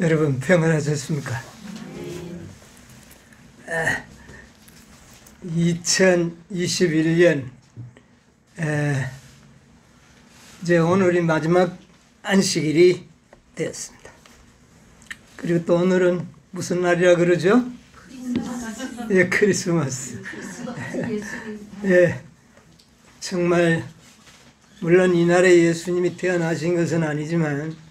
여러분 평안하셨습니까? 2021년 이제 오늘이 마지막 안식일이 되었습니다. 그리고 또 오늘은 무슨 날이라 그러죠? 예, 크리스마스. 예, 정말 물론 이날에 예수님이 태어나신 것은 아니지만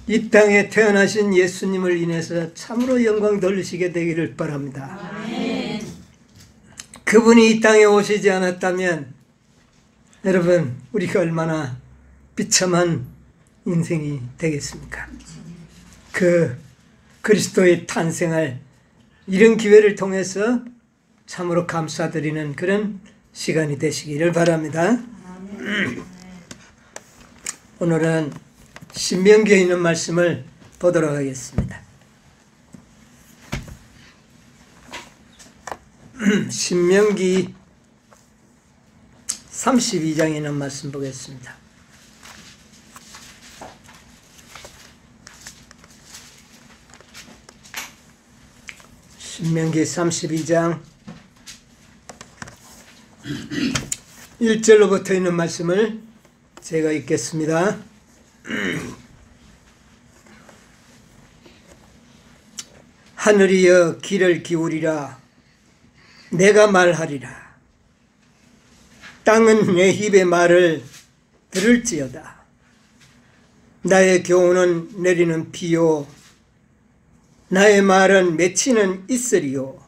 이 땅에 태어나신 예수님을 인해서 참으로 영광 돌리시게 되기를 바랍니다. 아멘. 그분이 이 땅에 오시지 않았다면 여러분 우리가 얼마나 비참한 인생이 되겠습니까? 그 그리스도의 탄생할 이런 기회를 통해서 참으로 감사드리는 그런 시간이 되시기를 바랍니다. 오늘은 신명기에 있는 말씀을 보도록 하겠습니다. 신명기 32장에 있는 말씀 보겠습니다. 신명기 32장 1절로부터 있는 말씀을 제가 읽겠습니다. 하늘이여 귀를 기울이라. 내가 말하리라. 땅은 내 입의 말을 들을지어다. 나의 교훈은 내리는 비요 나의 말은 맺히는 이슬이요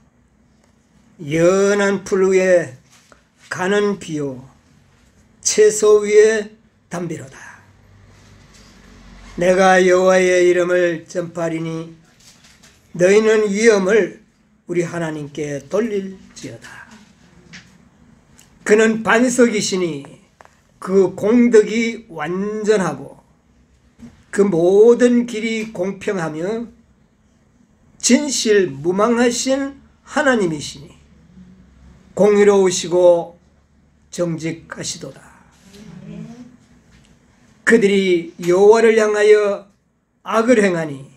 연한 풀 위에 가는 비요 채소 위에 담비로다. 내가 여호와의 이름을 전파하리니 너희는 위엄을 우리 하나님께 돌릴지어다. 그는 반석이시니 그 공덕이 완전하고 그 모든 길이 공평하며 진실 무망하신 하나님이시니 공의로우시고 정직하시도다. 그들이 여호와를 향하여 악을 행하니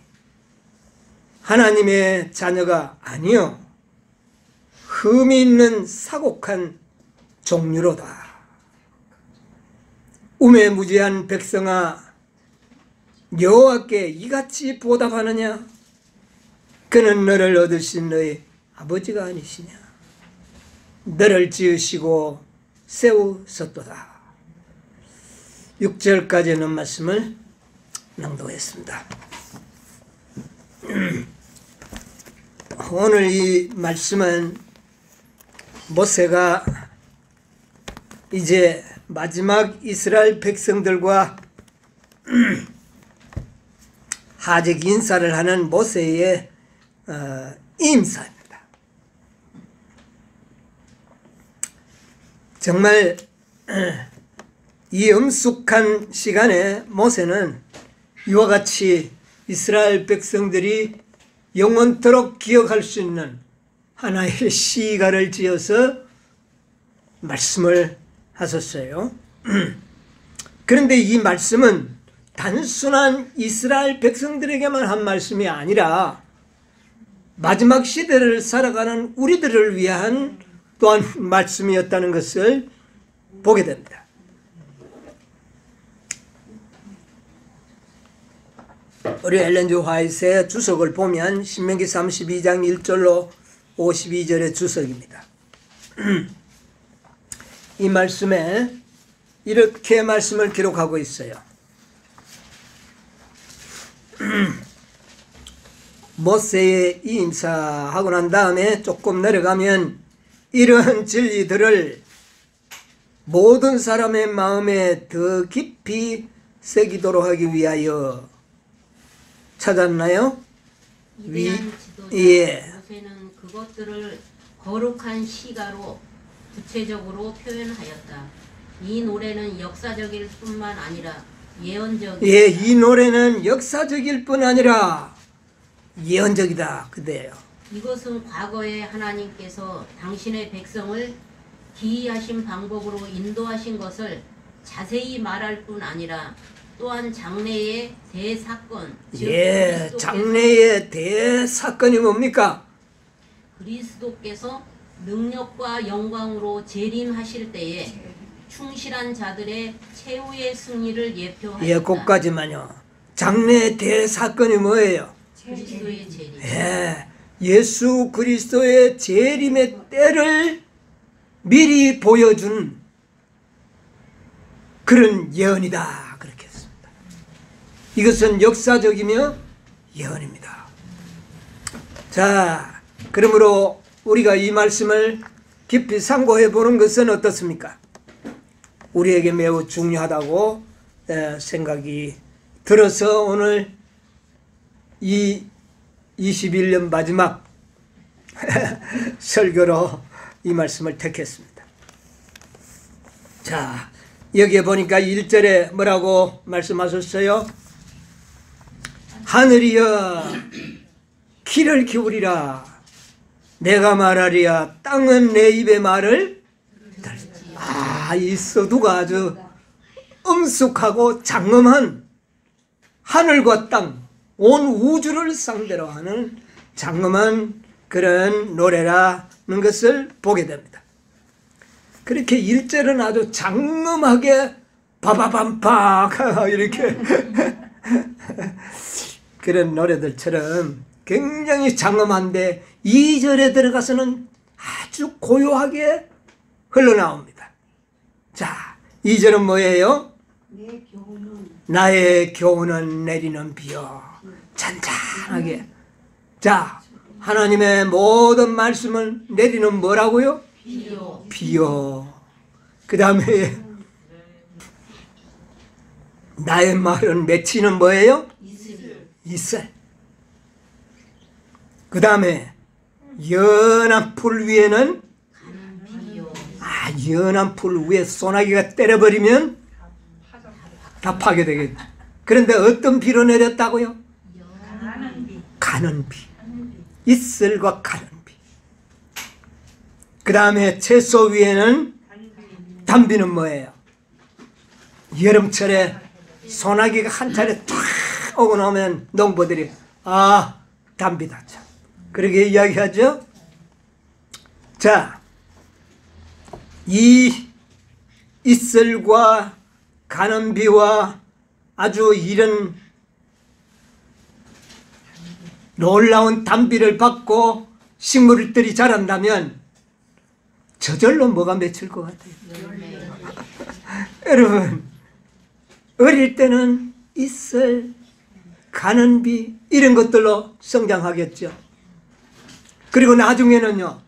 하나님의 자녀가 아니요 흠이 있는 사곡한 종류로다. 우매무지한 백성아 여호와께 이같이 보답하느냐? 그는 너를 얻으신 너의 아버지가 아니시냐? 너를 지으시고 세우셨도다. 6절까지 있는 말씀을 낭독했습니다. 오늘 이 말씀은 모세가 이제 마지막 이스라엘 백성들과 하직 인사를 하는 모세의 임사입니다. 정말 이 엄숙한 시간에 모세는 이와 같이 이스라엘 백성들이 영원토록 기억할 수 있는 하나의 시가를 지어서 말씀을 하셨어요. 그런데 이 말씀은 단순한 이스라엘 백성들에게만 한 말씀이 아니라 마지막 시대를 살아가는 우리들을 위한 또한 말씀이었다는 것을 보게 됩니다. 우리 엘렌 주 화이트의 주석을 보면 신명기 32장 1절로 52절의 주석입니다. 이 말씀에 이렇게 말씀을 기록하고 있어요. 모세의 임사하고 난 다음에 조금 내려가면 이러한 진리들을 모든 사람의 마음에 더 깊이 새기도록 하기 위하여 찾았나요? 위대한 지도자 예. 모세는 그것들을 거룩한 시가로 구체적으로 표현하였다. 이 노래는 역사적일 뿐만 아니라 예언적이다. 예, 이 노래는 역사적일 뿐 아니라 예언적이다. 그대요. 이것은 과거에 하나님께서 당신의 백성을 기이하신 방법으로 인도하신 것을 자세히 말할 뿐 아니라 또한 장래의 대사건, 즉 예, 그리스도께서- 장래의 대사건이 뭡니까? 그리스도께서 능력과 영광으로 재림하실 때에 충실한 자들의 최후의 승리를 예표하였다. 예, 그까지만요. 장래의 대사건이 뭐예요? 그리스도의 재림. 예, 예수 그리스도의 재림의 때를 미리 보여준 그런 예언이다. 그렇게 했습니다. 이것은 역사적이며 예언입니다. 자, 그러므로 우리가 이 말씀을 깊이 상고해 보는 것은 어떻습니까? 우리에게 매우 중요하다고 생각이 들어서 오늘 이 21년 마지막 설교로 이 말씀을 택했습니다. 자, 여기에 보니까 1절에 뭐라고 말씀하셨어요? 하늘이여 귀를 기울이라 내가 말하리야 땅은 내 입의 말을 들을지. 이 서두가 아주 엄숙하고 장엄한 하늘과 땅, 온 우주를 상대로 하는 장엄한 그런 노래라는 것을 보게 됩니다. 그렇게 1절은 아주 장엄하게 바바밤팍 이렇게 그런 노래들처럼 굉장히 장엄한데 2절에 들어가서는 아주 고요하게 흘러나옵니다. 자, 2절은 뭐예요? 나의 교훈은 내리는 비요. 잔잔하게. 자, 하나님의 모든 말씀을 내리는 뭐라고요? 비요. 비요. 그 다음에 나의 말은 맺히는 뭐예요? 이슬. 그 다음에 연한 풀 위에는 비요. 연한 풀 위에 소나기가 때려버리면 다 파괴되겠죠. 그런데 어떤 비로 내렸다고요? 가는 비. 이슬과 가는 비. 그 다음에 채소 위에는 단비는 뭐예요? 여름철에 소나기가 한 차례 쫙 오고 나오면 농부들이 단비다 참. 그렇게 이야기하죠. 자, 이 이슬과 가는 비와 아주 이런 놀라운 단비를 받고 식물들이 자란다면 저절로 뭐가 맺힐 것 같아요? 여러분, 어릴 때는 이슬, 가는 비 이런 것들로 성장하겠죠. 그리고 나중에는요,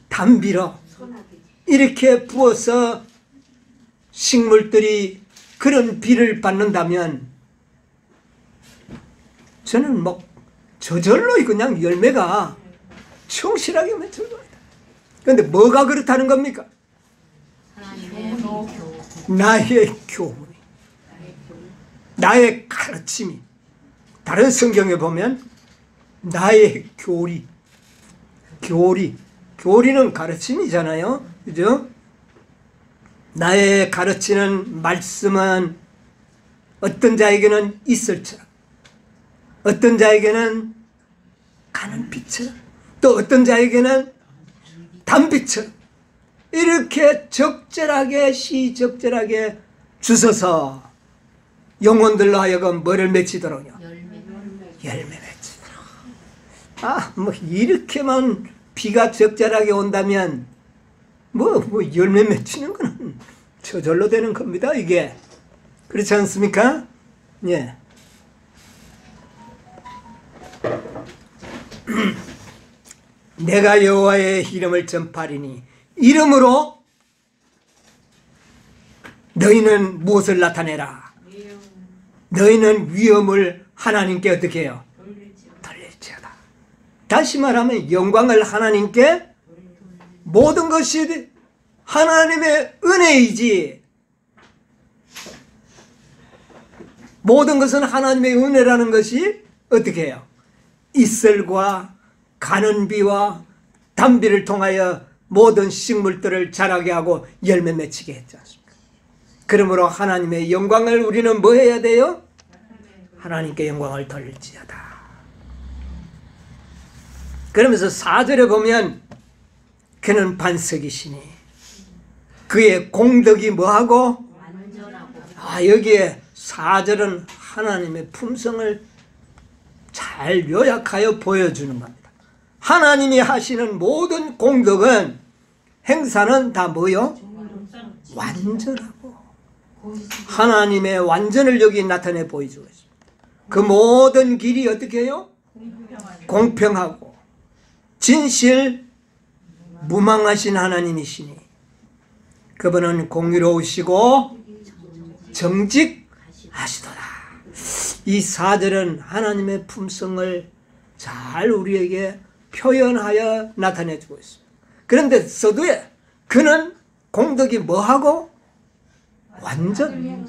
단비로 이렇게 부어서 식물들이 그런 비를 받는다면 저는 뭐 저절로 그냥 열매가 충실하게 맺힐 겁니다. 그런데 뭐가 그렇다는 겁니까? 하나님의 교훈. 나의 교훈이, 나의 가르침이. 다른 성경에 보면 나의 교리는 가르침이잖아요. 그죠? 나의 가르치는 말씀은 어떤 자에게는 이슬처럼, 어떤 자에게는 가는 빛처럼, 또 어떤 자에게는 단빛처럼 이렇게 적절하게 시적절하게 주셔서 영혼들로 하여금 뭐를 맺히도록요? 열매 맺히도록. 뭐 이렇게만 비가 적절하게 온다면 뭐 열매 맺히는 거는 저절로 되는 겁니다. 이게 그렇지 않습니까? 예. 내가 여호와의 이름을 전파하리니 이름으로 너희는 무엇을 나타내라? 너희는 위엄을 하나님께 어떻게 해요? 돌릴지어다. 다시 말하면 영광을 하나님께, 모든 것이 하나님의 은혜이지, 모든 것은 하나님의 은혜라는 것이 어떻게 해요? 이슬과 가는 비와 단비를 통하여 모든 식물들을 자라게 하고 열매 맺히게 했지 않습니까? 그러므로 하나님의 영광을 우리는 뭐 해야 돼요? 하나님께 영광을 돌릴지어다. 그러면서 4절에 보면 그는 반석이시니 그의 공덕이 뭐하고? 완전하고. 여기에 4절은 하나님의 품성을 잘 요약하여 보여주는 겁니다. 하나님이 하시는 모든 공덕은 행사는 다 뭐요? 완전하고 하나님의 완전을 여기 나타내 보여주고 있습니다. 그 모든 길이 어떻게 해요? 공평하고 진실 무망하신 하나님이시니 그분은 공의로우시고 정직하시도다. 이 4절은 하나님의 품성을 잘 우리에게 표현하여 나타내주고 있습니다. 그런데 서두에 그는 공덕이 뭐하고? 완전.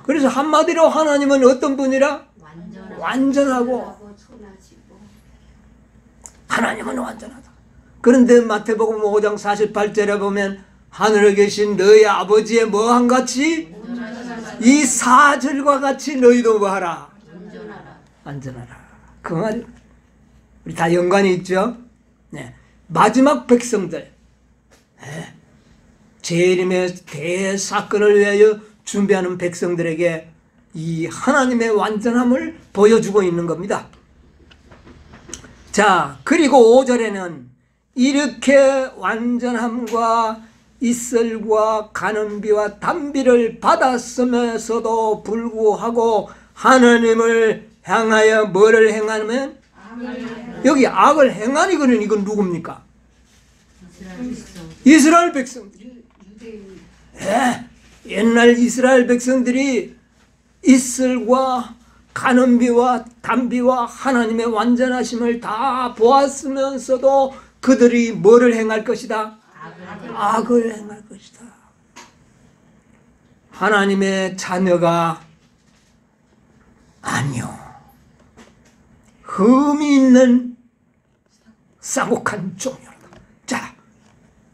그래서 한마디로 하나님은 어떤 분이라? 완전하고 하나님은 완전하다. 그런데 마태복음 5장 48절에 보면 하늘에 계신 너희 아버지의 뭐한 같이? 이 4절과 같이 너희도 뭐하라? 완전하라. 그 말 우리 다 연관이 있죠? 네. 마지막 백성들, 네. 재림의 대사건을 위하여 준비하는 백성들에게 이 하나님의 완전함을 보여주고 있는 겁니다. 자, 그리고 5절에는 이렇게 완전함과 이슬과 가는비와 단비를 받았으면서도 불구하고 하나님을 향하여 뭐를 행하면? 여기 악을 행하니거든. 이건 누굽니까? 이스라엘 백성들이. 네, 옛날 이스라엘 백성들이 이슬과 가는비와 단비와 하나님의 완전하심을 다 보았으면서도 그들이 뭐를 행할 것이다? 악을 행할 것이다. 하나님의 자녀가 아니요, 흠이 있는 쌍욕한 종이로다. 자,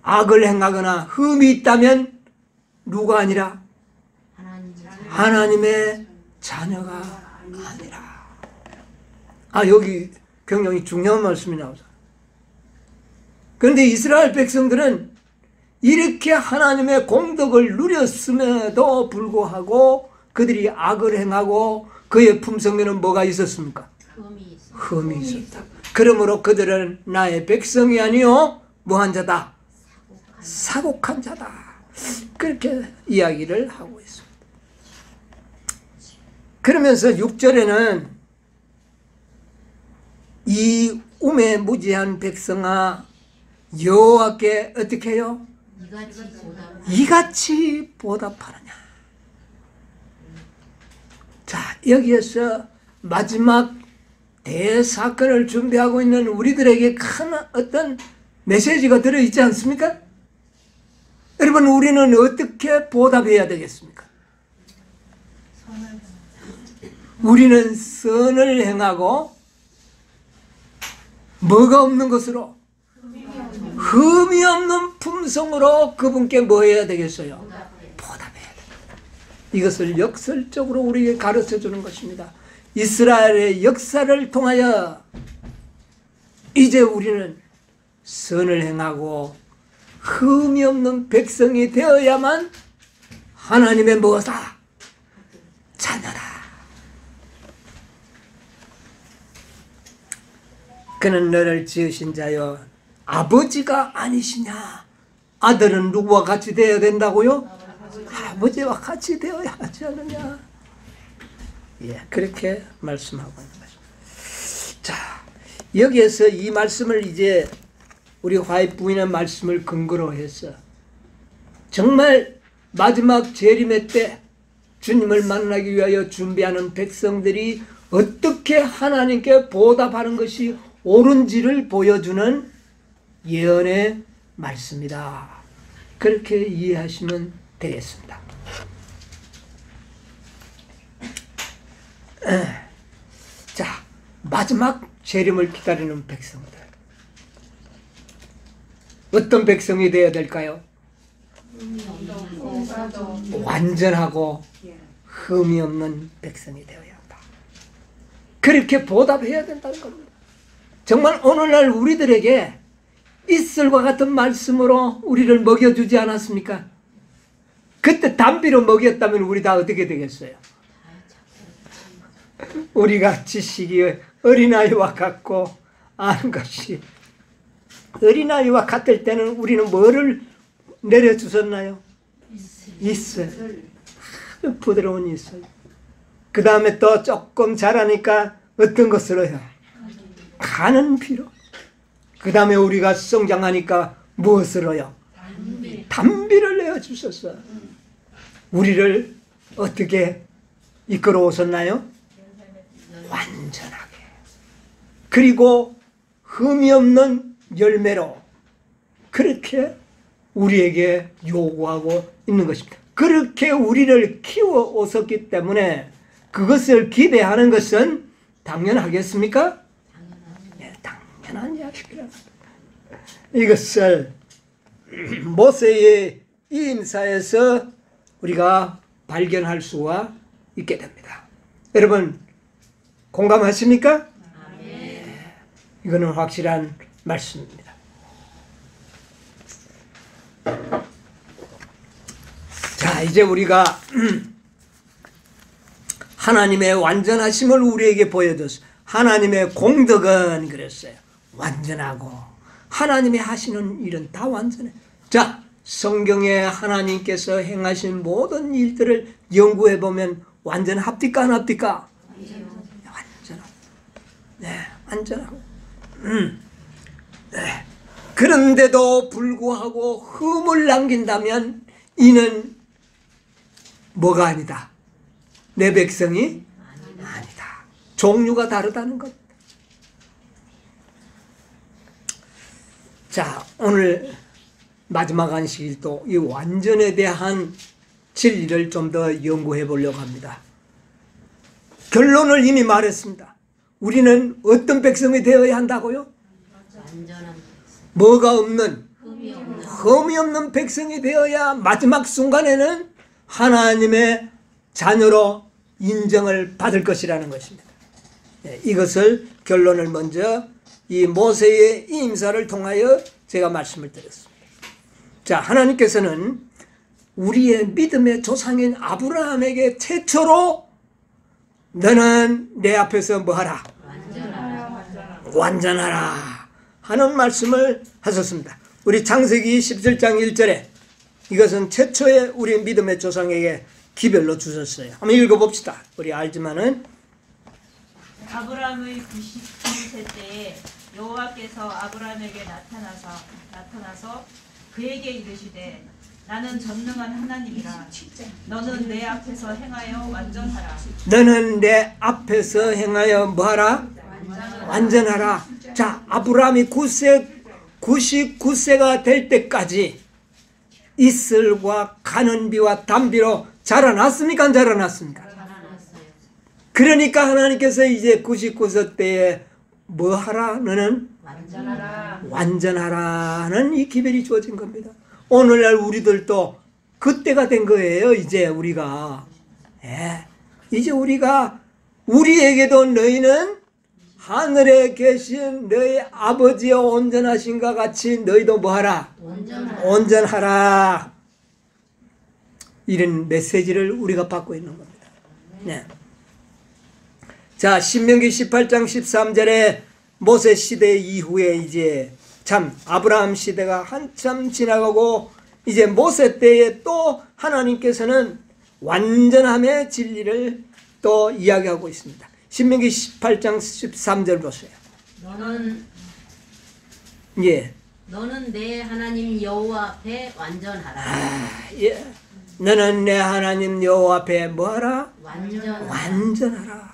악을 행하거나 흠이 있다면 누가 아니라? 하나님의 자녀가 아니라. 여기 굉장히 중요한 말씀이 나오죠. 그런데 이스라엘 백성들은 이렇게 하나님의 공덕을 누렸음에도 불구하고 그들이 악을 행하고 그의 품성에는 뭐가 있었습니까? 흠이 있었다. 그러므로 그들은 나의 백성이 아니요 뭐한 자다? 사곡한 자다. 그렇게 이야기를 하고 있습니다. 그러면서 6절에는 이 우매무지한 백성아 여호와께 어떻게 해요? 이같이 보답하느냐. 자, 여기에서 마지막 대사건을 준비하고 있는 우리들에게 큰 어떤 메시지가 들어있지 않습니까? 여러분, 우리는 어떻게 보답해야 되겠습니까? 우리는 선을 행하고 뭐가 없는 것으로? 흠이 없는 품성으로 그분께 뭐 해야 되겠어요? 보답해야 됩니다. 이것을 역설적으로 우리에게 가르쳐 주는 것입니다. 이스라엘의 역사를 통하여 이제 우리는 선을 행하고 흠이 없는 백성이 되어야만 하나님의 무엇아? 자녀다. 그는 너를 지으신 자여 아버지가 아니시냐? 아들은 누구와 같이 되어야 된다고요? 아버지와 같이 되어야 하지 않느냐? 예, 그렇게 말씀하고 있는 것입니다. 자, 여기에서 이 말씀을 이제 우리 화입 부인의 말씀을 근거로 해서 정말 마지막 재림의 때 주님을 만나기 위하여 준비하는 백성들이 어떻게 하나님께 보답하는 것이 옳은지를 보여주는 예언의 말씀이다. 그렇게 이해하시면 되겠습니다. 자, 마지막 재림을 기다리는 백성들. 어떤 백성이 되어야 될까요? 완전하고 흠이 없는 백성이 되어야 한다. 그렇게 보답해야 된다는 겁니다. 정말 오늘날 우리들에게 이슬과 같은 말씀으로 우리를 먹여주지 않았습니까? 그때 담비로 먹였다면 우리 다 어떻게 되겠어요? 우리가 지식이 어린아이와 같고 아는 것이 어린아이와 같을 때는 우리는 뭐를 내려주셨나요? 이슬. 부드러운 이슬. 그 다음에 또 조금 자라니까 어떤 것으로요? 가는 피로. 그 다음에 우리가 성장하니까 무엇으로요? 담비를 내어주셨어요. 우리를 어떻게 이끌어 오셨나요? 완전하게. 그리고 흠이 없는 열매로 그렇게 우리에게 요구하고 있는 것입니다. 그렇게 우리를 키워 오셨기 때문에 그것을 기대하는 것은 당연하겠습니까? 네, 당연한 이야기입니다. 이것을 모세의 이 인사에서 우리가 발견할 수가 있게 됩니다. 여러분 공감하십니까? 네, 이거는 확실한 말씀입니다. 자, 이제 우리가 하나님의 완전하심을 우리에게 보여줬어요. 하나님의 공덕은 그랬어요. 완전하고 하나님이 하시는 일은 다 완전해. 자, 성경에 하나님께서 행하신 모든 일들을 연구해 보면 완전합니까 안 합니까? 완전하고. 네, 완전하고. 네. 그런데도 불구하고 흠을 남긴다면 이는 뭐가 아니다? 내 백성이 아니다. 종류가 다르다는 것. 자, 오늘 마지막 안식일도 이 완전에 대한 진리를 좀 더 연구해 보려고 합니다. 결론을 이미 말했습니다. 우리는 어떤 백성이 되어야 한다고요? 완전한 뭐가 없는, 흠이 흠이 없는 백성이 되어야 마지막 순간에는 하나님의 자녀로 인정을 받을 것이라는 것입니다. 이것을 결론을 먼저 이 모세의 이 임사를 통하여 제가 말씀을 드렸습니다. 자, 하나님께서는 우리의 믿음의 조상인 아브라함에게 최초로 너는 내 앞에서 뭐하라? 완전하라 하는 말씀을 하셨습니다. 우리 창세기 17장 1절에 이것은 최초의 우리 믿음의 조상에게 기별로 주셨어요. 한번 읽어봅시다. 우리 알지만은 아브라함의 99세 때에 여호와께서 아브라함에게 나타나서 그에게 이르시되 나는 전능한 하나님이라 너는 내 앞에서 행하여 완전하라. 너는 내 앞에서 행하여 뭐하라? 완전하라. 자, 아브라함이 99세가 될 때까지 이슬과 가는 비와 담비로 자라났습니까? 안 자라났습니까? 그러니까 하나님께서 이제 99세 때에 뭐하라? 너는 완전하라는 이 기별이 주어진 겁니다. 오늘날 우리들도 그때가 된 거예요. 이제 우리가 이제 우리가 우리에게도 너희는 하늘에 계신 너희 아버지의 온전하신가 같이 너희도 뭐하라? 온전하라. 이런 메시지를 우리가 받고 있는 겁니다. 네. 자, 신명기 18장 13절에 모세 시대 이후에 이제 참 아브라함 시대가 한참 지나가고 이제 모세 때에 또 하나님께서는 완전함의 진리를 또 이야기하고 있습니다. 신명기 18장 13절 보세요. 너는 내 하나님 여호와 앞에 완전하라. 너는 내 하나님 여호와 앞에 뭐하라? 완전하라.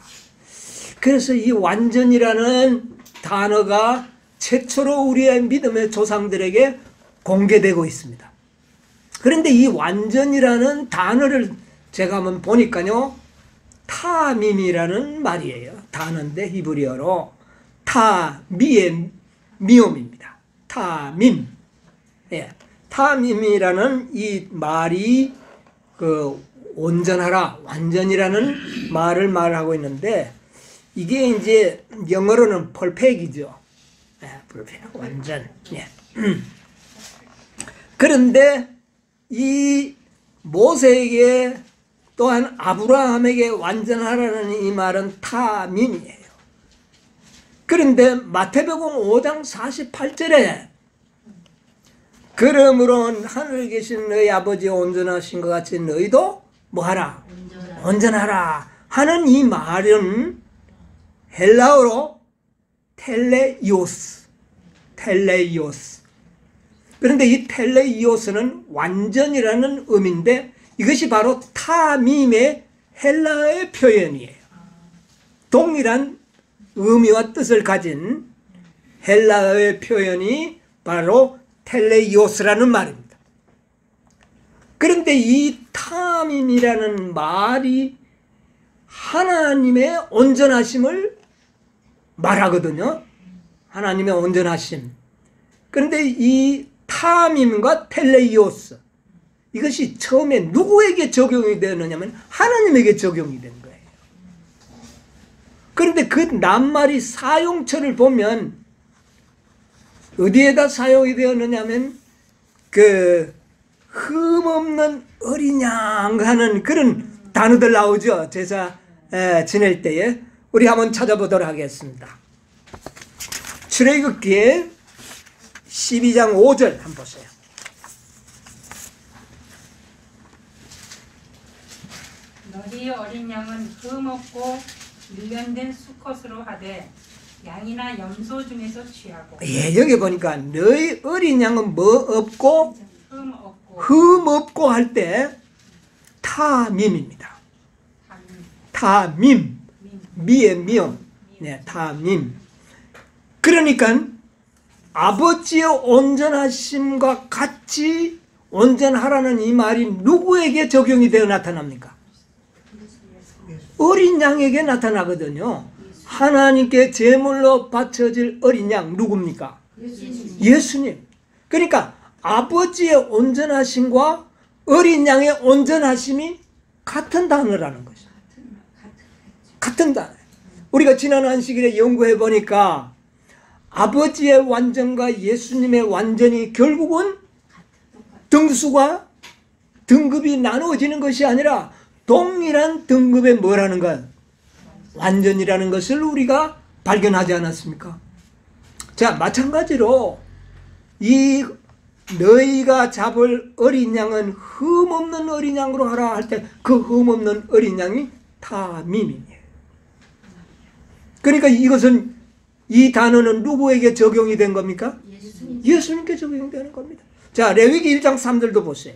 그래서 이 완전이라는 단어가 최초로 우리의 믿음의 조상들에게 공개되고 있습니다. 그런데 이 완전이라는 단어를 제가 한번 보니까요, 타밈이라는 말이에요. 단어인데 히브리어로 타미의 미음입니다. 타밈. 타밈이라는 이 말이 그 온전하라, 완전이라는 말을 말하고 있는데 이게 이제 영어로는 퍼펙이죠. 퍼펙, 완전. 예. 그런데 이 모세에게 또한 아브라함에게 완전하라는 이 말은 타민이에요. 그런데 마태복음 5장 48절에 그러므로 하늘에 계신 너희 아버지 온전하신 것 같이 너희도 뭐하라? 온전하라 하는 이 말은 헬라어로 텔레이오스. 그런데 이 텔레이오스는 완전이라는 의미인데 이것이 바로 타밈의 헬라어의 표현이에요. 동일한 의미와 뜻을 가진 헬라어의 표현이 바로 텔레이오스라는 말입니다. 그런데 이 타밈이라는 말이 하나님의 온전하심을 말하거든요. 하나님의 온전하심. 그런데 이 타밈과 텔레이오스 이것이 처음에 누구에게 적용이 되느냐면 하나님에게 적용이 된 거예요. 그런데 그 낱말이 사용처를 보면 어디에다 사용이 되었느냐면 그 흠없는 어린 양 하는 그런 단어들 나오죠. 제사 지낼 때에. 우리 한번 찾아보도록 하겠습니다. 출애굽기 12장 5절 한번 보세요. 너희 어린 양은 흠없고 일련된 수컷으로 하되 양이나 염소 중에서 취하고 예, 여기 보니까 너희 어린 양은 뭐 없고 흠없고 흠 없고 할 때 타밈입니다. 타밈. 미의 미음. 네, 타밈. 그러니까 아버지의 온전하심과 같이 온전하라는 이 말이 누구에게 적용이 되어 나타납니까? 어린 양에게 나타나거든요. 하나님께 제물로 바쳐질 어린 양 누굽니까? 예수님. 그러니까 아버지의 온전하심과 어린 양의 온전하심이 같은 단어라는 것이죠. 같은 단어. 우리가 지난 안식일에 연구해 보니까 아버지의 완전과 예수님의 완전이 결국은 등수가 등급이 나누어지는 것이 아니라 동일한 등급의 뭐라는 것? 완전이라는 것을 우리가 발견하지 않았습니까? 자, 마찬가지로 이 너희가 잡을 어린 양은 흠없는 어린 양으로 하라 할 때 그 흠없는 어린 양이 타밈이에요. 그러니까 이것은 이 단어는 누구에게 적용이 된 겁니까? 예수님께 적용이 되는 겁니다. 자, 레위기 1장 3절도 보세요.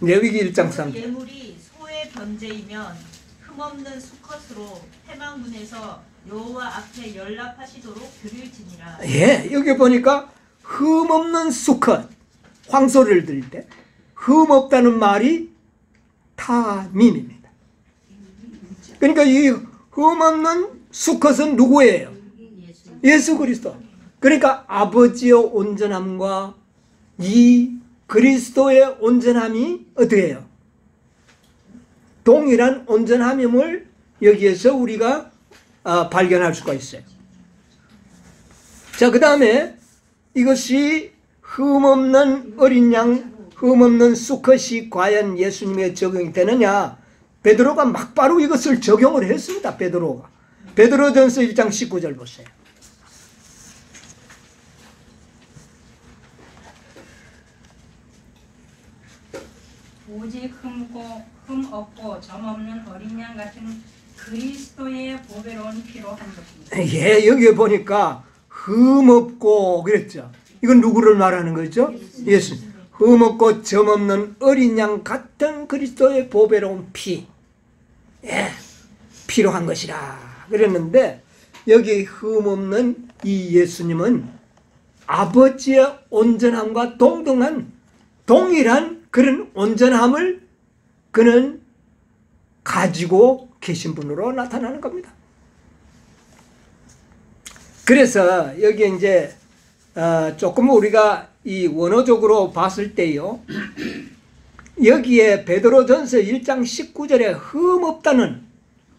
레위기 1장 3절. 예물이 소의 번제이면 흠없는 수컷으로 회막문에서 여호와 앞에 연락하시도록 드릴지니라. 예, 여기 보니까 흠없는 수컷, 황소를 드릴 때 흠없다는 말이 타밈입니다. 그러니까 이 흠없는 수컷은 누구예요? 예수 그리스도. 그러니까 아버지의 온전함과 이 그리스도의 온전함이 어떻게 해요? 동일한 온전함임을 여기에서 우리가 발견할 수가 있어요. 자, 그 다음에 이것이 흠없는 어린 양, 흠없는 수컷이 과연 예수님에 적용이 되느냐? 베드로가 막바로 이것을 적용을 했습니다. 베드로가. 베드로전서 1장 19절 보세요. 오직 흠 없고 점 없는 어린 양 같은 그리스도의 보배로운 피로 한 것입니다. 예, 여기에 보니까 흠 없고 그랬죠. 이건 누구를 말하는 거죠? 예수. 흠 없고 점 없는 어린 양 같은 그리스도의 보배로운 피. 예, 피로 한 것이라 그랬는데 여기 흠 없는 이 예수님은 아버지의 온전함과 동일한 그런 온전함을 그는 가지고 계신 분으로 나타나는 겁니다. 그래서 여기 이제 조금 우리가 이 원어적으로 봤을 때요, 여기에 베드로전서 1장 19절에 흠없다는,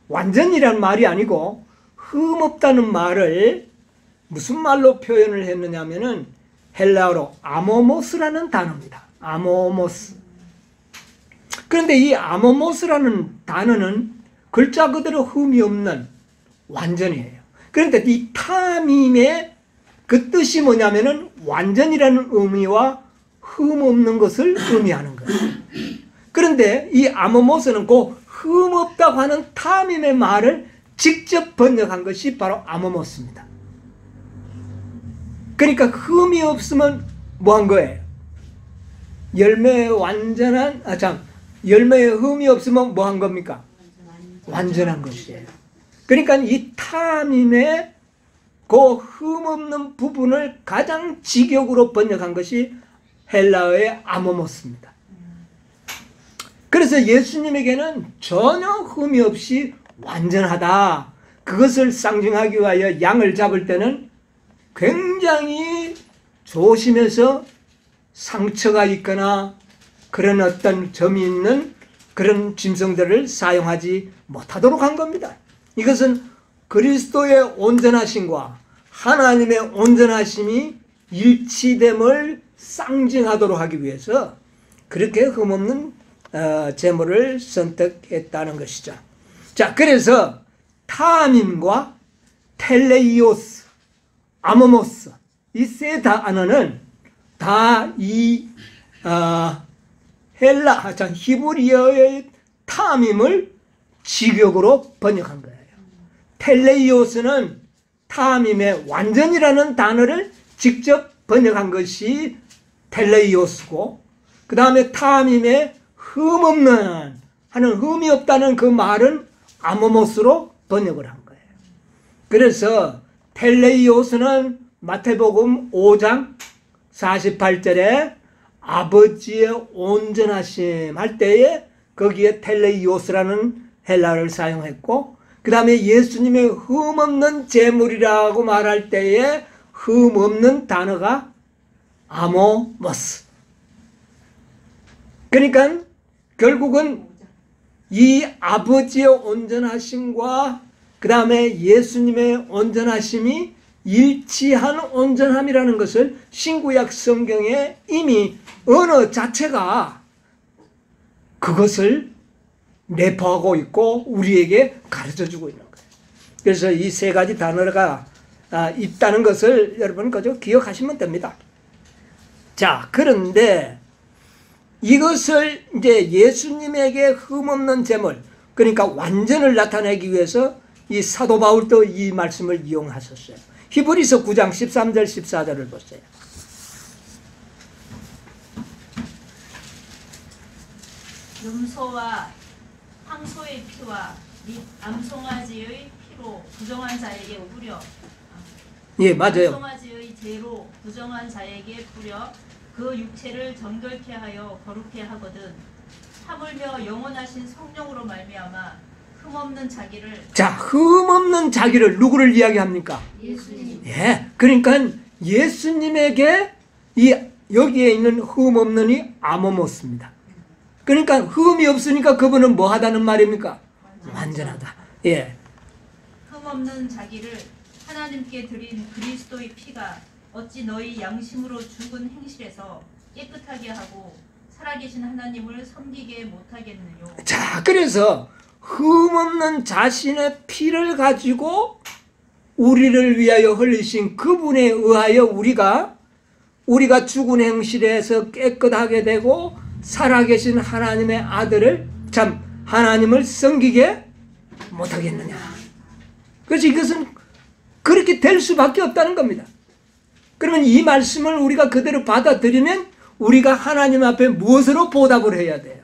완전이란 말이 아니고 흠없다는 말을 무슨 말로 표현을 했느냐면은 헬라어로 아모모스라는 단어입니다. 아모모스. 그런데 이 아모모스라는 단어는 글자 그대로 흠이 없는 완전이에요. 그런데 이 타밈의 그 뜻이 뭐냐면은 완전이라는 의미와 흠 없는 것을 의미하는 거예요. 그런데 이 아모모스는 그 흠 없다고 하는 타밈의 말을 직접 번역한 것이 바로 아모모스입니다. 그러니까 흠이 없으면 뭐 한 거예요? 열매에 완전한, 열매에 흠이 없으면 뭐 한 겁니까? 완전한 것이에요. 그러니까 이 타밈의 그 흠 없는 부분을 가장 직역으로 번역한 것이 헬라어의 아모모스입니다. 그래서 예수님에게는 전혀 흠이 없이 완전하다. 그것을 상징하기 위하여 양을 잡을 때는 굉장히 조심해서 상처가 있거나 그런 어떤 점이 있는 그런 짐승들을 사용하지 못하도록 한 겁니다. 이것은 그리스도의 온전하심과 하나님의 온전하심이 일치됨을 상징하도록 하기 위해서 그렇게 흠없는 제물을 선택했다는 것이죠. 자, 그래서 타밈과 텔레이오스, 아모모스, 이 세 단어는 다 이 히브리어의 타밈을 직역으로 번역한 거예요. 텔레이오스는 타밈의 완전이라는 단어를 직접 번역한 것이 텔레이오스고, 그 다음에 타밈의 흠 없는, 하는 흠이 없다는 그 말은 아모모스로 번역을 한 거예요. 그래서 텔레이오스는 마태복음 5장 48절에 아버지의 온전하심 할 때에 거기에 텔레이오스라는 헬라어를 사용했고, 그 다음에 예수님의 흠 없는 제물이라고 말할 때에 흠 없는 단어가 아모모스. 그러니까 결국은 이 아버지의 온전하심과 그 다음에 예수님의 온전하심이 일치한 온전함이라는 것을 신구약 성경에 이미 언어 자체가 그것을 내포하고 있고 우리에게 가르쳐주고 있는 거예요. 그래서 이 세 가지 단어가 있다는 것을 여러분 그저 기억하시면 됩니다. 자, 그런데 이것을 이제 예수님에게 흠없는 제물, 그러니까 완전을 나타내기 위해서 이 사도 바울도 이 말씀을 이용하셨어요. 히브리서 9장 13절 14절을 보세요. 염소와 황소의 피와 및 암송아지의 피로 부정한 자에게 뿌려, 예, 맞아요. 암송아지의 죄로 부정한 자에게 뿌려 그 육체를 정결케 하여 거룩케 하거든 하물며 영원하신 성령으로 말미암아 흠없는 자기를. 자, 흠없는 자기를 누구를 이야기합니까? 예수님. 예, 그러니까 예수님에게 이 여기에 있는 흠없는이 아모모스입니다. 그러니까 흠이 없으니까 그분은 뭐 하다는 말입니까? 완전하다. 예. 흠없는 자기를 하나님께 드린 그리스도의 피가 어찌 너희 양심으로 죽은 행실에서 깨끗하게 하고 살아계신 하나님을 섬기게 못하겠느냐. 자, 그래서 흠없는 자신의 피를 가지고 우리를 위하여 흘리신 그분에 의하여 우리가 죽은 행실에서 깨끗하게 되고 살아계신 하나님의 아들을, 참 하나님을 섬기게 못하겠느냐. 그래서 이것은 그렇게 될 수밖에 없다는 겁니다. 그러면 이 말씀을 우리가 그대로 받아들이면 우리가 하나님 앞에 무엇으로 보답을 해야 돼요?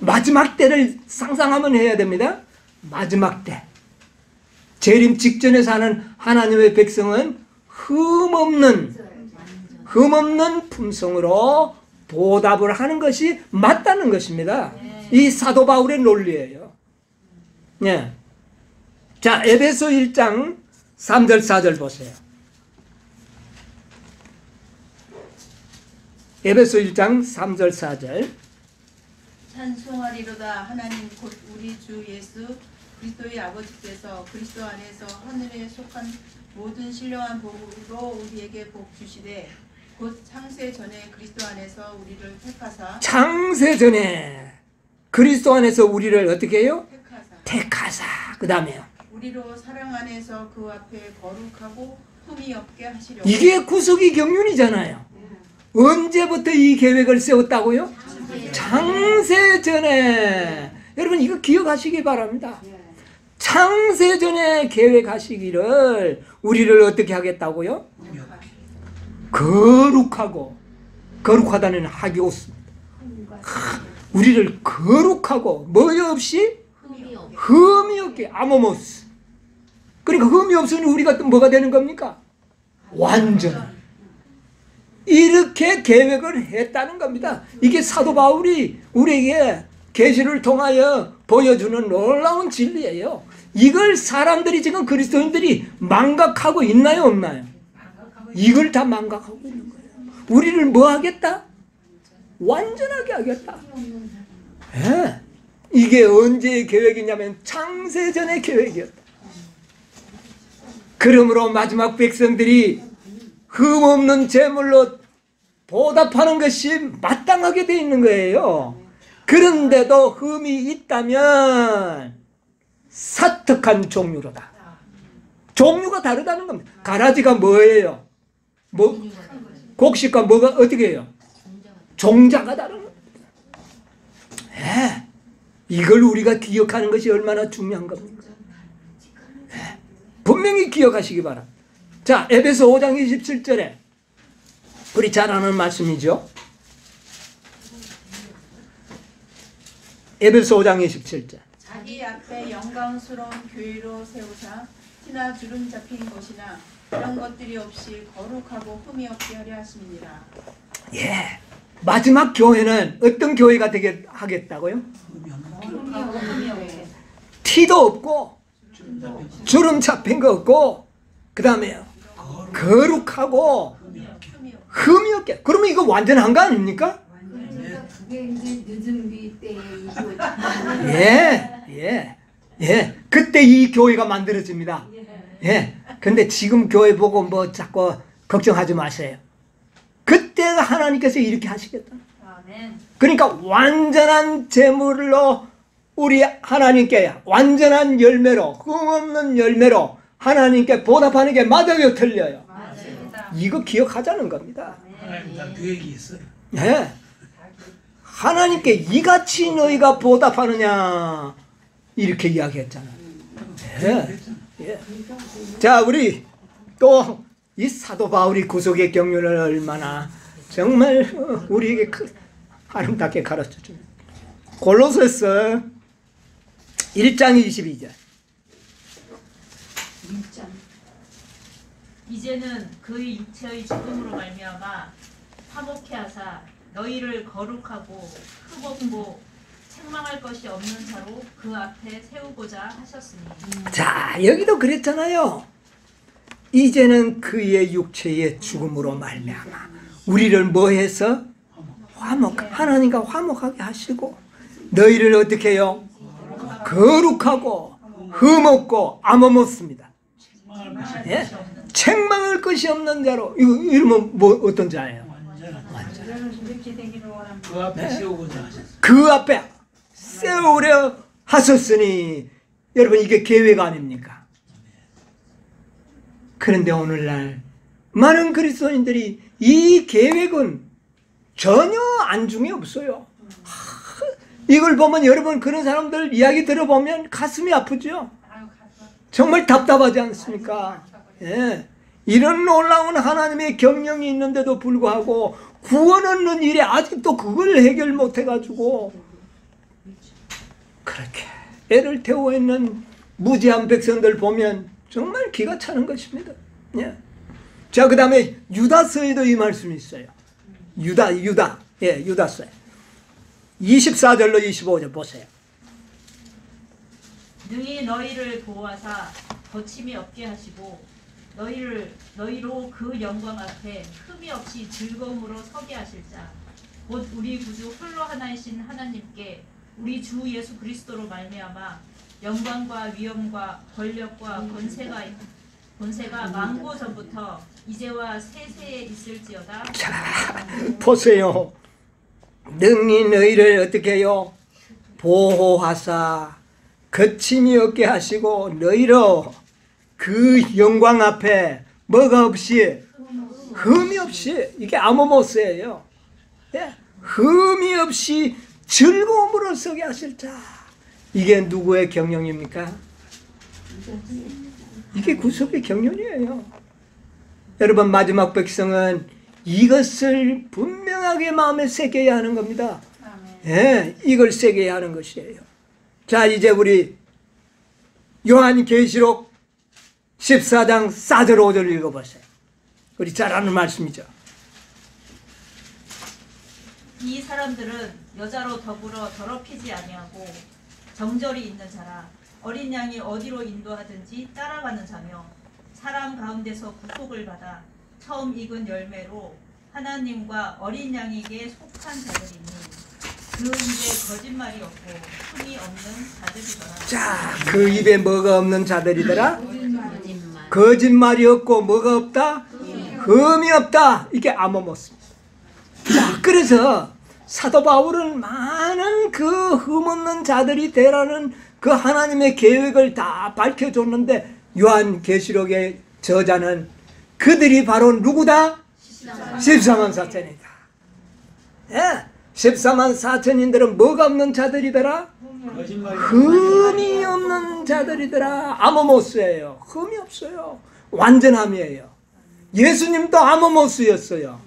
마지막 때를 상상하면 해야 됩니다. 마지막 때. 재림 직전에 사는 하나님의 백성은 흠없는 품성으로 보답을 하는 것이 맞다는 것입니다. 이 사도 바울의 논리예요. 네. 자, 에베소 1장 3절 4절 보세요. 에베소 1장 3절 4절. 찬송하리로다. 하나님 곧 우리 주 예수 그리스도의 아버지께서 그리스도 안에서 하늘에 속한 모든 신령한 복으로 우리에게 복 주시되 곧 창세 전에 그리스도 안에서 우리를 택하사 창세 전에 그리스도 안에서 우리를 어떻게 해요? 택하사. 그 다음에요. 우리로 사랑 안에서 그 앞에 거룩하고 흠이 없게 하시려고. 이게 구속의 경륜이잖아요. 언제부터 이 계획을 세웠다고요? 창세 전에. 여러분 이거 기억하시기 바랍니다. 창세 전에 계획하시기를 우리를 어떻게 하겠다고요? 거룩하고, 거룩하다는 하기오스입니다. 우리를 거룩하고 뭐 없이? 흠이 없. 흠이 없게. 아모모스. 그러니까 흠이 없으면 우리가 또 뭐가 되는 겁니까? 완전. 이렇게 계획을 했다는 겁니다. 이게 사도 바울이 우리에게 계시를 통하여 보여주는 놀라운 진리예요. 이걸 사람들이 지금 그리스도인들이 망각하고 있나요, 없나요? 이걸 다 망각하고 있는 거예요. 우리를 뭐 하겠다? 완전하게 하겠다. 예. 이게 언제의 계획이냐면 창세전의 계획이었다. 그러므로 마지막 백성들이 흠없는 제물로 보답하는 것이 마땅하게 되어 있는 거예요. 그런데도 흠이 있다면 사특한 종류로다. 종류가 다르다는 겁니다. 가라지가 뭐예요? 뭐 곡식과 뭐가 어떻게 해요? 종자가 다른 겁니다. 예. 이걸 우리가 기억하는 것이 얼마나 중요한 겁니까? 예. 분명히 기억하시기 바랍니다. 자, 에베소 5장 27절에 우리 잘 아는 말씀이죠. 에베소 5장 27절. 자기 앞에 영광스러운 교회로 세우사 티나 주름 잡힌 것이나 이런 것들이 없이 거룩하고 흠이 없게 하려 하십니다. 예. 마지막 교회는 어떤 교회가 되게 하겠다고요? 흠이 없게. 티도 없고 주름 잡힌 거 없고 그 다음에요. 거룩하고 흠이 없게. 그러면 이거 완전한 거 아닙니까? 그게 이제 늦은 비때 이거 예. 그때 이 교회가 만들어집니다. 예. 근데 지금 교회 보고 뭐 자꾸 걱정하지 마세요. 그때 하나님께서 이렇게 하시겠다. 아멘. 그러니까 완전한 제물로 우리 하나님께 완전한 열매로 흠없는 열매로 하나님께 보답하는 게 맞아요, 틀려요? 맞습니다. 이거 기억하자는 겁니다. 하나님 다 계획이 있어요. 예. 하나님께 이같이 너희가 보답하느냐 이렇게 이야기했잖아요. 예. 자, 우리 또 이 사도 바울이 구속의 경륜을 얼마나 정말 우리에게 아름답게 가르쳐 줍니다. 골로새서 1장 22절. 이제는 그의 육체의 죽음으로 말미암아 화목케 하사 너희를 거룩하고 흠없고 책망할 것이 없는 자로 그 앞에 세우고자 하셨으니. 자, 여기도 그랬잖아요. 이제는 그의 육체의 죽음으로 말미암아 우리를 뭐해서 하나님과 화목하게 하시고 너희를 어떻게 해요? 거룩하고 흠없고 암없습니다. 예? 책망할 것이 없는 자로. 이러면 뭐 어떤 자예요? 이렇게 되기를 원합니다. 그 앞에 세우고자 하셨어요. 그 앞에 세우려 하셨으니. 여러분 이게 계획 아닙니까? 그런데 오늘날 많은 그리스도인들이 이 계획은 전혀 안중에 없어요. 이걸 보면 여러분 그런 사람들 이야기 들어보면 가슴이 아프죠? 정말 답답하지 않습니까? 예. 이런 놀라운 하나님의 경영이 있는데도 불구하고 구원 얻는 일에 아직도 그걸 해결 못해가지고 그렇게 애를 태워 있는 무지한 백성들 보면 정말 기가 차는 것입니다. 예. 자, 그 다음에 유다서에도 이 말씀이 있어요. 유다서에 24절로 25절 보세요. 능히 너희를 보호하사 거침이 없게 하시고 너희로 그 영광 앞에 흠이 없이 즐거움으로 서게 하실 자 곧 우리 구주 홀로 하나이신 하나님께 우리 주 예수 그리스도로 말미암아 영광과 위엄과 권력과 권세가 만고 전부터 이제와 세세에 있을지어다. 자, 보세요. 능히 너희를 어떻게 해요? 보호하사 거침이 없게 하시고 너희로 그 영광 앞에 뭐가 없이 흠이 없이, 이게 아모모스예요. 예? 흠이 없이 즐거움으로 서게 하실 자. 이게 누구의 경영입니까? 이게 구속의 경륜이에요. 여러분, 마지막 백성은 이것을 분명하게 마음에 새겨야 하는 겁니다. 예, 이걸 새겨야 하는 것이에요. 자, 이제 우리 요한계시록 14장 4절 5절 읽어보세요. 우리 잘 아는 말씀이죠. 이 사람들은 여자로 더불어 더럽히지 아니하고 정절이 있는 자라. 어린 양이 어디로 인도하든지 따라가는 자며 사람 가운데서 구속을 받아 처음 익은 열매로 하나님과 어린 양에게 속한 자들이니 그 입에 거짓말이 없고 흠이 없는 자들이더라. 자, 그 입에 뭐가 없는 자들이더라? 거짓말. 거짓말이 없고 뭐가 없다? 흠이 없다. 이게 아모모스입니다. 자, 그래서 사도 바울은 많은 그 흠없는 자들이 되라는 그 하나님의 계획을 다 밝혀줬는데, 요한계시록의 저자는 그들이 바로 누구다? 14만 4천이다. 예, 14만 4천인들은 뭐가 없는 자들이더라? 거짓말이 흠이 없는 자들이더라. 아모모스예요. 흠이 없어요. 완전함이에요. 예수님도 아모모스였어요.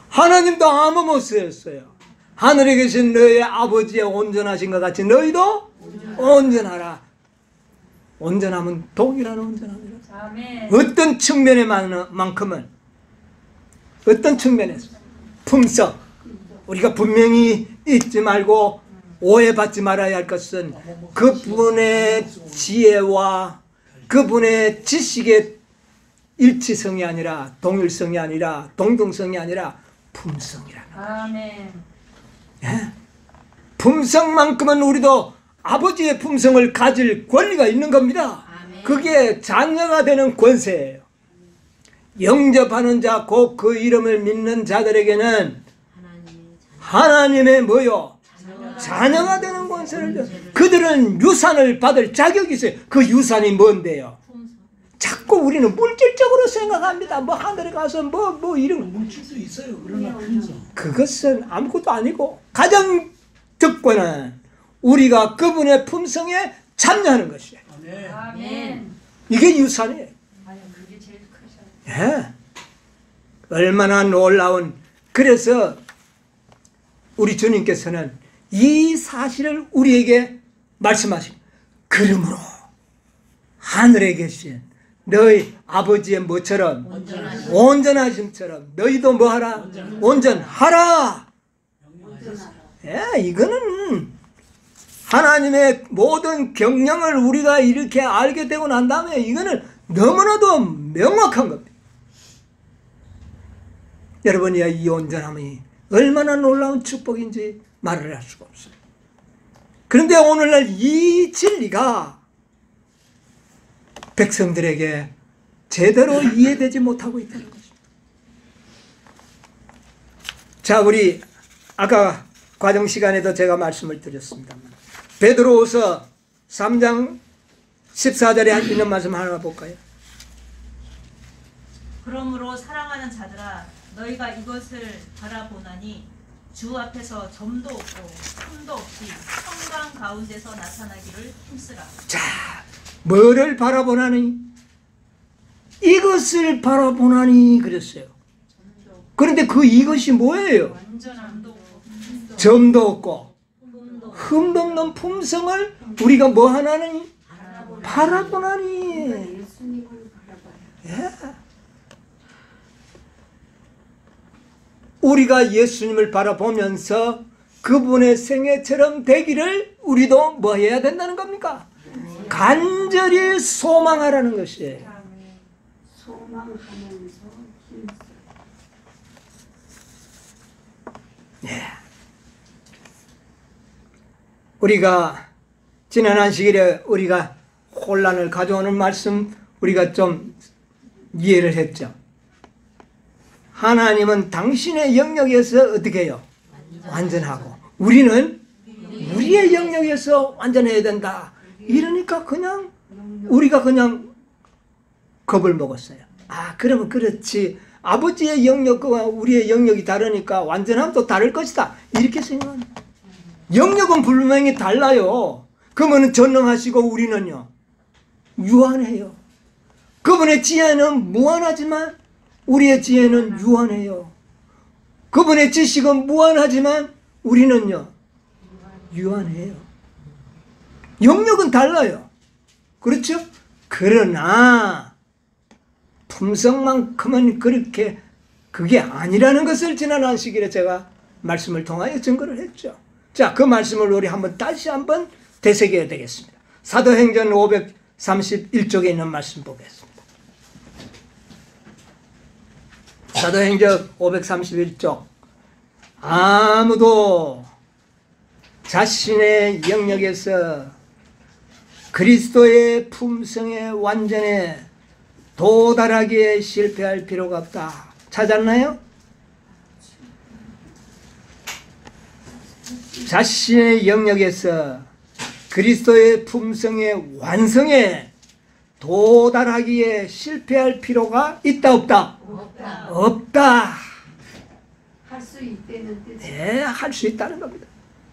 하나님도 아모모스였어요. 하늘에 계신 너희 아버지의 온전하신 것 같이 너희도 온전하라. 온전함은 동일한 온전함이라. 아멘. 어떤 측면에만큼은, 어떤 측면에서 품성, 우리가 분명히 잊지 말고 오해받지 말아야 할 것은 그분의 지혜와 그분의 지식의 일치성이 아니라, 동일성이 아니라, 동등성이 아니라 품성이라는 거예요. 아멘. 예? 품성만큼은 우리도 아버지의 품성을 가질 권리가 있는 겁니다. 아멘. 그게 자녀가 되는 권세예요. 영접하는 자, 곧 그 이름을 믿는 자들에게는 하나님의 뭐요? 자녀가 되는 권세를 줘. 그들은 유산을 받을 자격이 있어요. 그 유산이 뭔데요? 자꾸 우리는 물질적으로 생각합니다. 뭐 하늘에 가서 뭐 이런. 물질도 있어요. 그러나 품성. 그것은 아무것도 아니고, 가장 득권은 우리가 그분의 품성에 참여하는 것이에요. 아멘. 아멘. 이게 유산이에요. 그게 제일 크죠. 예. 얼마나 놀라운. 그래서 우리 주님께서는 이 사실을 우리에게 말씀하십니다. 그러므로 하늘에 계신 너희 아버지의 뭐처럼? 온전하심처럼 너희도 뭐하라? 온전하라. 예, 이거는 하나님의 모든 경영을 우리가 이렇게 알게 되고 난 다음에 이거는 너무나도 명확한 겁니다. 여러분이 이 온전함이 얼마나 놀라운 축복인지 말을 할 수가 없어요. 그런데 오늘날 이 진리가 백성들에게 제대로 이해되지 못하고 있다는 것입니다. 자, 우리 아까 과정 시간에도 제가 말씀을 드렸습니다만, 베드로후서 3장 14절에 있는 말씀 하나 볼까요? 그러므로 사랑하는 자들아 너희가 이것을 바라보나니 주 앞에서 점도 없고 흠도 없이 평강 가운데서 나타나기를 힘쓰라. 자, 뭐를 바라보나니? 이것을 바라보나니 그랬어요. 그런데 그 이것이 뭐예요? 완전함도 점도 없고 흠도 없는 품성을 우리가 뭐 하나니? 바라보나니. 예수님을 바라봐요. 예. 우리가 예수님을 바라보면서 그분의 생애처럼 되기를 우리도 뭐 해야 된다는 겁니까? 간절히 소망하라는 것이에요. 소망하면서 힘써. 예. 우리가 지난 안식일에 우리가 혼란을 가져오는 말씀 우리가 좀 이해를 했죠. 하나님은 당신의 영역에서 어떻게 해요? 완전하고 우리는 우리의 영역에서 완전해야 된다. 이러니까 그냥 우리가 그냥 겁을 먹었어요. 아, 그러면 그렇지. 아버지의 영역과 우리의 영역이 다르니까 완전함도 다를 것이다. 이렇게 생각합니다. 영역은 분명히 달라요. 그분은 전능하시고 우리는요 유한해요. 그분의 지혜는 무한하지만 우리의 지혜는 유한해요. 그분의 지식은 무한하지만 우리는요 유한해요. 영역은 달라요. 그렇죠? 그러나 품성만큼은 그렇게 그게 아니라는 것을 지난 안식일에 제가 말씀을 통하여 증거를 했죠. 자, 그 말씀을 우리 다시 한번 되새겨야 되겠습니다. 사도행전 531쪽에 있는 말씀 보겠습니다. 사도행전 531쪽. 아무도 자신의 영역에서 그리스도의 품성에 완전에 도달하기에 실패할 필요가 없다. 찾았나요? 자신의 영역에서 그리스도의 품성의 완성에 도달하기에 실패할 필요가 있다 없다? 없다. 없다. 할 수 있다는 뜻. 네, 할 수 있다는 겁니다.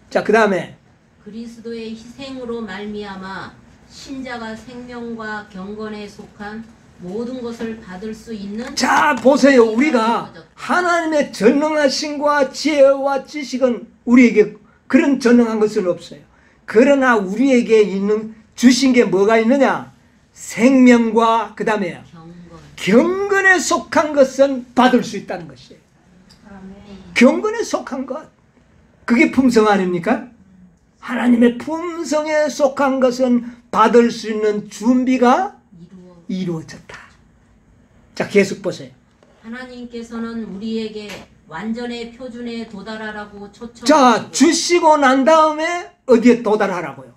자, 그 다음에 그리스도의 희생으로 말미암아 신자가 생명과 경건에 속한 모든 것을 받을 수 있는. 자, 보세요. 우리가 하나님의 전능하심과 지혜와 지식은 우리에게 그런 전능한 것은 없어요. 그러나 우리에게 주신 게 뭐가 있느냐? 생명과 그 다음에 경건에 속한 것은 받을 수 있다는 것이에요. 경건에 속한 것. 그게 품성 아닙니까? 하나님의 품성에 속한 것은 받을 수 있는 준비가 이루어졌다. 자, 계속 보세요. 하나님께서는 우리에게 완전의 표준에 도달하라고 초청하시고. 자, 주시고 난 다음에 어디에 도달하라고요?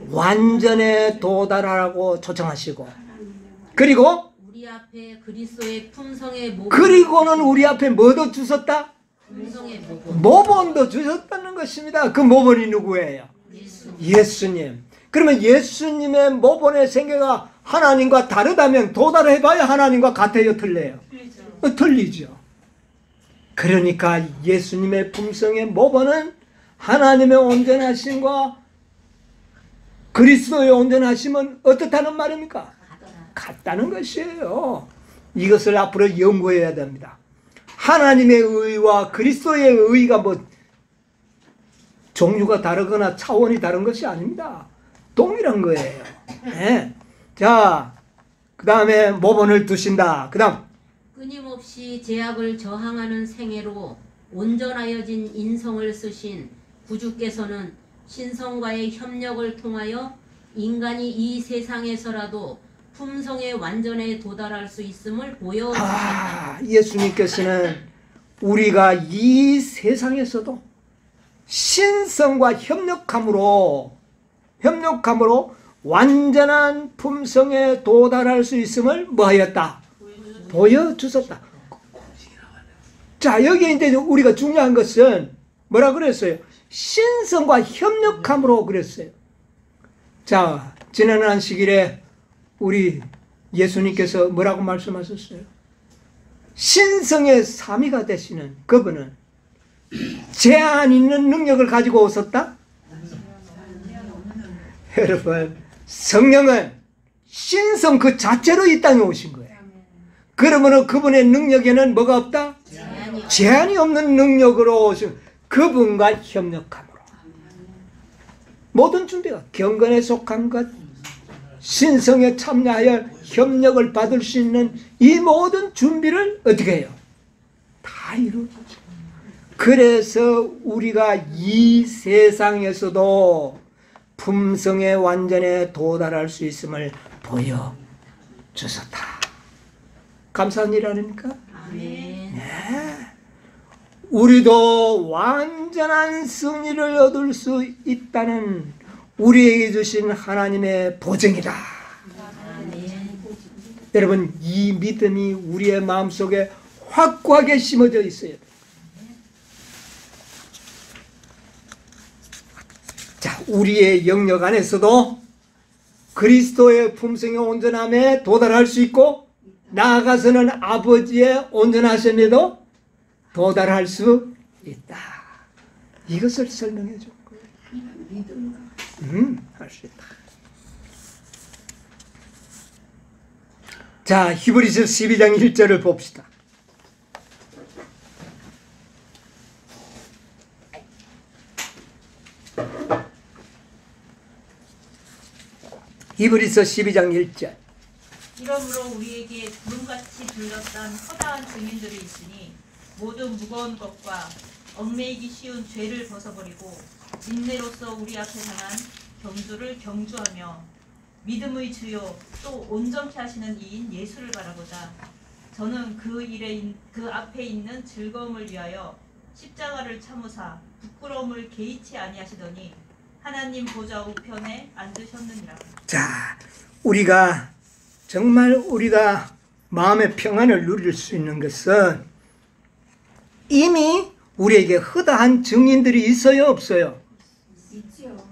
완전에 도달하라고 초청하시고, 그리고 우리 앞에 그리스도의 품성의 모범. 그리고는 우리 앞에 뭐도 주셨다? 품성의 모범. 모본도 주셨다는 것입니다. 그 모본이 누구예요? 예수님. 그러면 예수님의 모본의 생애가 하나님과 다르다면 도달해봐야 하나님과 같아요, 틀려요? 틀리죠. 그러니까 예수님의 품성의 모본은 하나님의 온전하심과 그리스도의 온전하심은 어떻다는 말입니까? 같다는 것이에요. 이것을 앞으로 연구해야 됩니다. 하나님의 의와 그리스도의 의가 뭐 종류가 다르거나 차원이 다른 것이 아닙니다. 동일한 거예요. 네. 자, 그 다음에 모본을 두신다. 그 다음 끊임없이 제약을 저항하는 생애로 온전하여진 인성을 쓰신 구주께서는 신성과의 협력을 통하여 인간이 이 세상에서라도 품성의 완전에 도달할 수 있음을 보여주셨다. 예수님께서는 우리가 이 세상에서도 신성과 협력함으로 완전한 품성에 도달할 수 있음을 뭐하였다? 보여주셨다. 자, 여기 이제 우리가 중요한 것은 뭐라 그랬어요? 신성과 협력함으로 그랬어요. 자, 지난 안식일에 우리 예수님께서 뭐라고 말씀하셨어요? 신성의 삼위가 되시는 그분은 제한 있는 능력을 가지고 오셨다? 여러분, 성령은 신성 그 자체로 이 땅에 오신 거예요. 그러면 그분의 능력에는 뭐가 없다? 제한이 없는 능력으로 오신 그분과 협력함으로 모든 준비가 경건에 속한 것, 신성에 참여하여 협력을 받을 수 있는 이 모든 준비를 어떻게 해요? 다 이루어지죠. 그래서 우리가 이 세상에서도 품성의 완전에 도달할 수 있음을 보여주셨다. 감사한 일 아닙니까? 아멘. 네. 우리도 완전한 승리를 얻을 수 있다는 우리에게 주신 하나님의 보증이다. 여러분, 이 믿음이 우리의 마음속에 확고하게 심어져 있어야 돼요. 자, 우리의 영역 안에서도 그리스도의 품성의 온전함에 도달할 수 있고, 나아가서는 아버지의 온전하심에도 도달할 수 있다. 이것을 설명해 준 거예요. 할 수 있다. 자, 히브리서 12장 1절을 봅시다. 히브리서 12장 1절. 이러므로 우리에게 구름같이 둘러싼 허다한 증인들이 있으니 모든 무거운 것과 얽매이기 쉬운 죄를 벗어버리고 인내로서 우리 앞에 상한 경주를 경주하며 믿음의 주요 또 온전케 하시는 이인 예수를 바라보자. 저는 그 앞에 있는 즐거움을 위하여 십자가를 참으사 부끄러움을 개의치 아니하시더니 하나님 보좌 우편에 앉으셨느니라. 자, 우리가 정말 우리가 마음의 평안을 누릴 수 있는 것은 이미 우리에게 허다한 증인들이 있어요, 없어요? 있죠.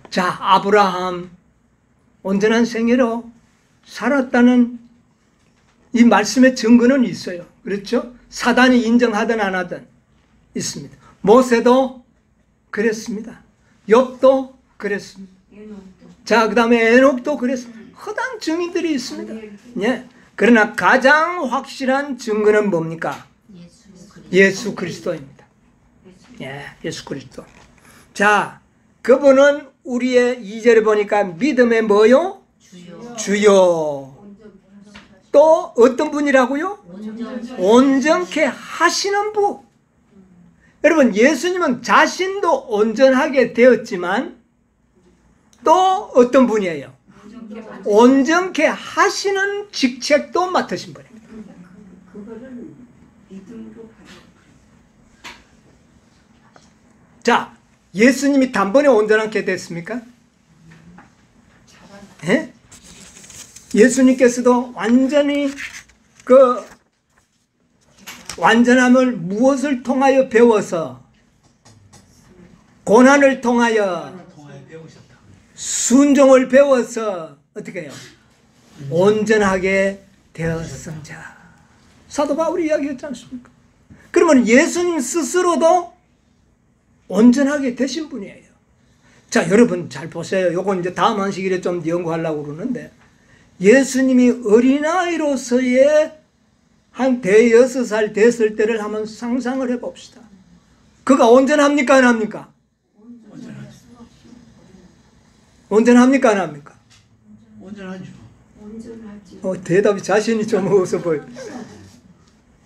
자, 아브라함 온전한 생애로 살았다는 이 말씀의 증거는 있어요. 그렇죠? 사단이 인정하든 안 하든 있습니다. 모세도 그랬습니다. 욥도 그랬습니다. 자, 그 다음에 에녹도 그랬습니다. 허다한 증인들이 있습니다. 예. 그러나 가장 확실한 증거는 뭡니까? 예수 그리스도입니다. 예, 예수 그리스도. 자, 그분은 우리의 2절에 보니까 믿음의 뭐요? 주요. 또 어떤 분이라고요? 온전케 하시는 분. 여러분, 예수님은 자신도 온전하게 되었지만 또 어떤 분이에요? 온전케 하시는 직책도 맡으신 분입니다. 그거를 믿음으로 가요. 자, 예수님이 단번에 온전하게 됐습니까? 예? 예수님께서도 완전히 그 완전함을 무엇을 통하여 배워서, 고난을 통하여, 배우셨다. 순종을 배워서 어떻게 해요? 온전하게 되었습니다. 사도 바울이 이야기했지 않습니까? 그러면 예수님 스스로도 온전하게 되신 분이에요. 자, 여러분 잘 보세요. 요거 이제 다음 안식일에 좀 연구하려고 그러는데, 예수님이 어린아이로서의 한 대여섯 살 됐을 때를 한번 상상을 해봅시다. 그가 온전합니까, 안 합니까? 온전합니까, 안 합니까? 온전하죠. 온전하지. 대답이 자신이 좀 없어 보여요.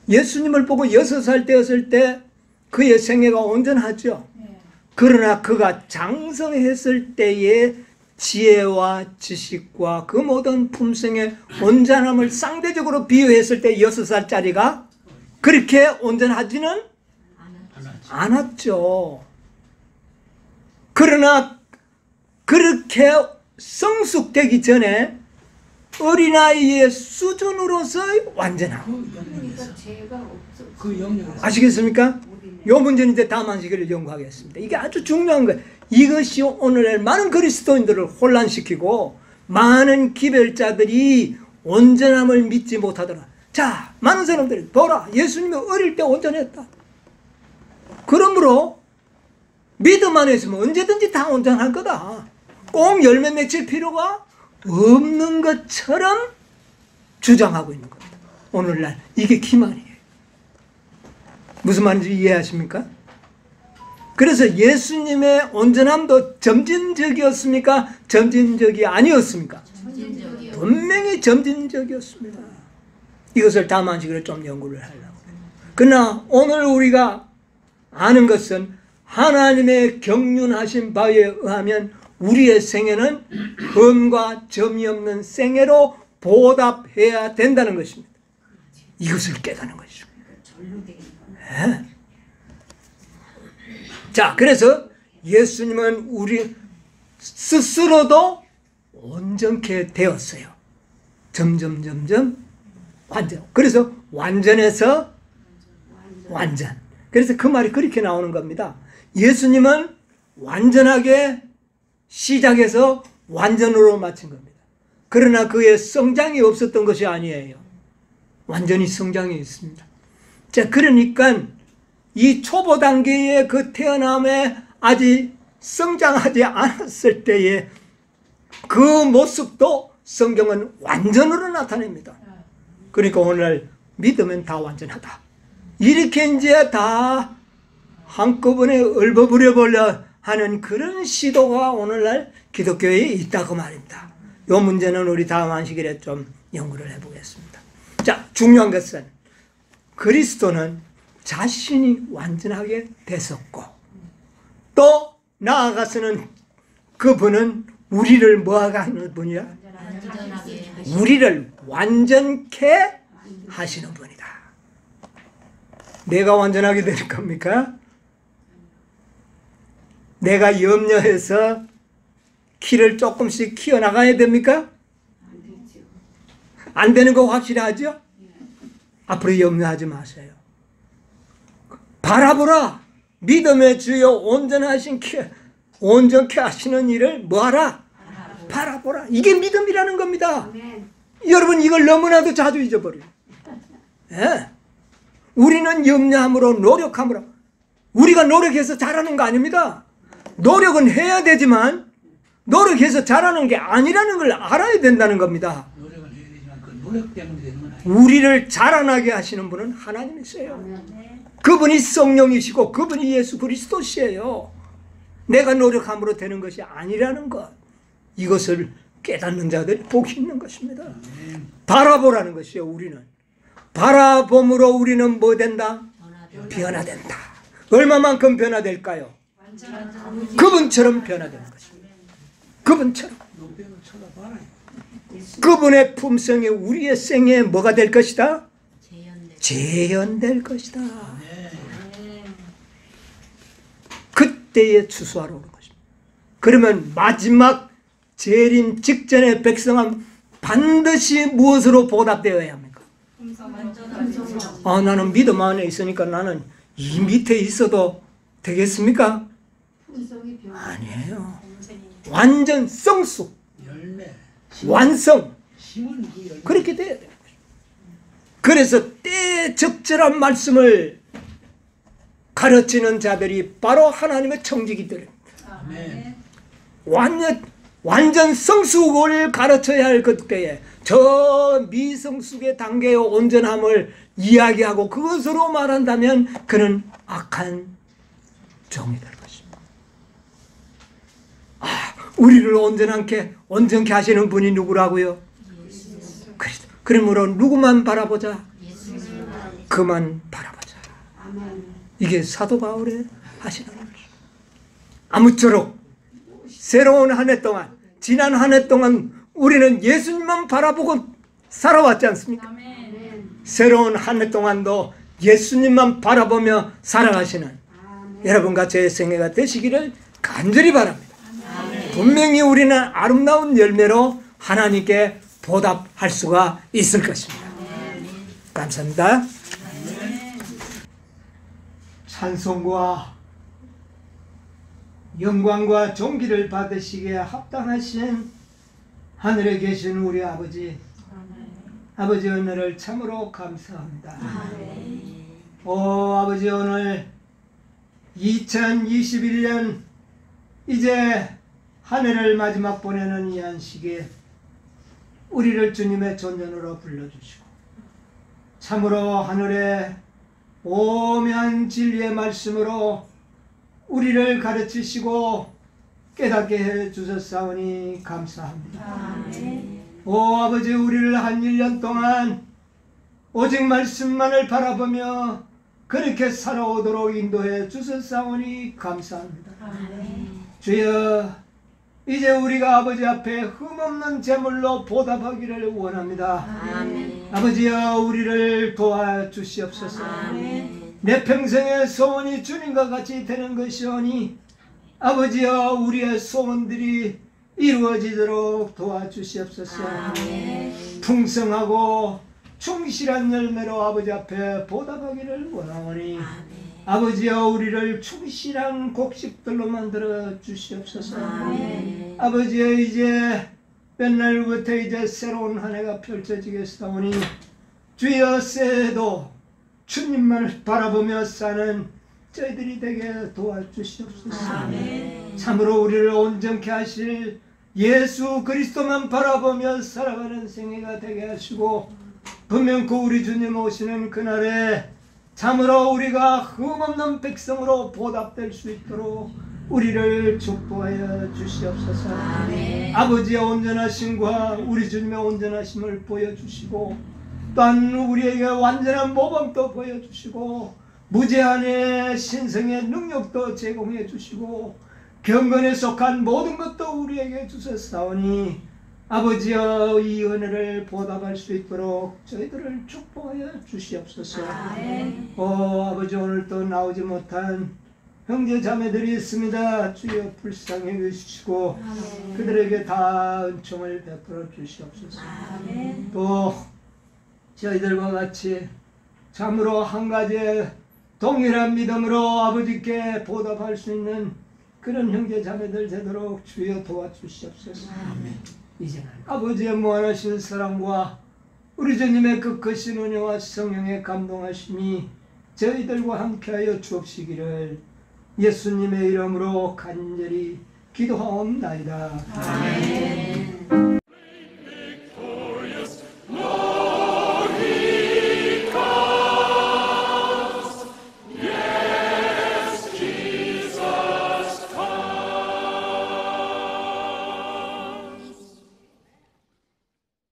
예수님을 보고 6살 되었을 때 그의 생애가 온전하죠. 그러나 그가 장성했을 때의 지혜와 지식과 그 모든 품성의 온전함을 상대적으로 비유했을 때 6살짜리가 그렇게 온전하지는 않았죠. 그러나 그렇게 성숙되기 전에 어린아이의 수준으로서 완전하고, 그러니까 죄가 없어. 그 영역을 아시겠습니까? 요 문제는 이제 다음 안식일을 연구하겠습니다. 이게 아주 중요한 거예요. 이것이 오늘날 많은 그리스도인들을 혼란시키고 많은 기별자들이 온전함을 믿지 못하더라. 자, 많은 사람들이 보라, 예수님이 어릴 때 온전했다. 그러므로 믿음 안에 있으면 언제든지 다 온전할 거다. 꼭 열매 맺힐 필요가 없는 것처럼 주장하고 있는 겁니다. 오늘날 이게 기만이에요. 무슨 말인지 이해하십니까? 그래서 예수님의 온전함도 점진적이었습니까? 점진적이 아니었습니까? 분명히 점진적이었습니다. 이것을 다음 안식일에 좀 연구를 하려고. 그러나 오늘 우리가 아는 것은 하나님의 경륜하신 바에 의하면 우리의 생애는 흠과 점이 없는 생애로 보답해야 된다는 것입니다. 이것을 깨닫는 것이죠. 네. 자, 그래서 예수님은 우리 스스로도 온전케 되었어요. 점점 완전. 그래서 완전해서 완전. 그래서 그 말이 그렇게 나오는 겁니다. 예수님은 완전하게 시작해서 완전으로 마친 겁니다. 그러나 그의 성장이 없었던 것이 아니에요. 완전히 성장이 있습니다. 자, 그러니까 이 초보 단계의 그 태어남에 아직 성장하지 않았을 때의 그 모습도 성경은 완전으로 나타냅니다. 그러니까 오늘 믿으면 다 완전하다. 이렇게 이제 다 한꺼번에 읊어버려 보려 하는 그런 시도가 오늘날 기독교에 있다고 말입니다. 이 문제는 우리 다음 안식일에 좀 연구를 해보겠습니다. 자, 중요한 것은 그리스도는 자신이 완전하게 됐었고 또 나아가서는 그분은 우리를 뭐하게 하는 분이야? 완전하게 우리를 완전케 하시는 분이다. 내가 완전하게 될 겁니까? 내가 염려해서 키를 조금씩 키워나가야 됩니까? 안 되는 거 확실하죠? 앞으로 염려하지 마세요. 바라보라. 믿음의 주여 온전케 하시는 일을 뭐하라? 바라보라. 이게 믿음이라는 겁니다. 아멘. 여러분 이걸 너무나도 자주 잊어버려요. 예. 우리는 염려함으로 노력함으로 우리가 노력해서 잘하는 거 아닙니다. 노력은 해야 되지만 노력해서 잘하는 게 아니라는 걸 알아야 된다는 겁니다. 노력은 해야 되지만 그 노력 때문에 되는 건 아니에요. 우리를 자라나게 하시는 분은 하나님이세요. 그분이 성령이시고 그분이 예수 그리스도시에요. 내가 노력함으로 되는 것이 아니라는 것, 이것을 깨닫는 자들이 복이 있는 것입니다. 바라보라는 것이요. 우리는 바라봄으로 우리는 뭐 된다? 변화된다. 얼마만큼 변화될까요? 그분처럼 변화되는 것입니다. 그분처럼. 높이는 쳐다봐라. 그분의 품성이 우리의 생에 뭐가 될 것이다? 재현될 것이다. 그때에 추수하러 오는 것입니다. 그러면 마지막 재림 직전에 백성은 반드시 무엇으로 보답되어야 합니까? 나는 믿음 안에 있으니까 나는 이 밑에 있어도 되겠습니까? 아니에요. 완전 성숙, 열매. 완성, 심은 그 열매. 그렇게 돼야 돼요. 그래서 때 적절한 말씀을 가르치는 자들이 바로 하나님의 청지기들입니다. 아멘. 완전 성숙을 가르쳐야 할 그때에 저 미성숙의 단계의 온전함을 이야기하고 그것으로 말한다면 그는 악한 종이 될 것입니다. 우리를 온전케 하시는 분이 누구라고요? 그리스도. 그러므로 누구만 바라보자? 그만 바라보자. 이게 사도 바울의 하시는 거죠. 아무쪼록 새로운 한 해 동안, 지난 한 해 동안 우리는 예수님만 바라보고 살아왔지 않습니까? 새로운 한 해 동안도 예수님만 바라보며 살아가시는 여러분과 제 생애가 되시기를 간절히 바랍니다. 분명히 우리는 아름다운 열매로 하나님께 보답할 수가 있을 것입니다. 감사합니다. 찬송과 영광과 존귀를 받으시기에 합당하신 하늘에 계신 우리 아버지, 아버지 은혜를 참으로 감사합니다. 아버지, 오늘 2021년 이제 한 해를 마지막 보내는 이 안식에 우리를 주님의 존전으로 불러주시고 참으로 하늘에 오묘한 진리의 말씀으로 우리를 가르치시고 깨닫게 해주셨사오니 감사합니다. 아버지, 우리를 한 1년 동안 오직 말씀만을 바라보며 그렇게 살아오도록 인도해 주셨사오니 감사합니다. 주여, 이제 우리가 아버지 앞에 흠없는 제물로 보답하기를 원합니다. 아버지여, 우리를 도와주시옵소서. 내 평생의 소원이 주님과 같이 되는 것이오니 아버지여 우리의 소원들이 이루어지도록 도와주시옵소서. 풍성하고 충실한 열매로 아버지 앞에 보답하기를 원하오니 아버지여 우리를 충실한 곡식들로 만들어 주시옵소서. 아버지여 이제 맨날부터 이제 새로운 한 해가 펼쳐지겠사오니 주여 새해도 주님만을 바라보며 사는 저희들이 되게 도와주시옵소서. 참으로 우리를 온전케 하실 예수 그리스도만 바라보며 살아가는 생애가 되게 하시고 분명코 우리 주님 오시는 그날에 참으로 우리가 흠없는 백성으로 보답될 수 있도록 우리를 축복하여 주시옵소서. 아버지의 온전하심과 우리 주님의 온전하심을 보여주시고 또한 우리에게 완전한 모범도 보여주시고 무제한의 신성의 능력도 제공해 주시고 경건에 속한 모든 것도 우리에게 주셨사오니 아버지여 이 은혜를 보답할 수 있도록 저희들을 축복하여 주시옵소서. 아버지 오늘 또 나오지 못한 형제 자매들이 있습니다. 주여 불쌍히 여기시고 그들에게 다 은총을 베풀어 주시옵소서. 또 저희들과 같이 참으로 한 가지의 동일한 믿음으로 아버지께 보답할 수 있는 그런 형제 자매들 되도록 주여 도와주시옵소서. 이제는 아버지의 무한하신 사랑과 우리 주님의 그 크신 은혜와 성령의 감동하심이 저희들과 함께하여 주옵시기를 예수님의 이름으로 간절히 기도하옵나이다. 아멘.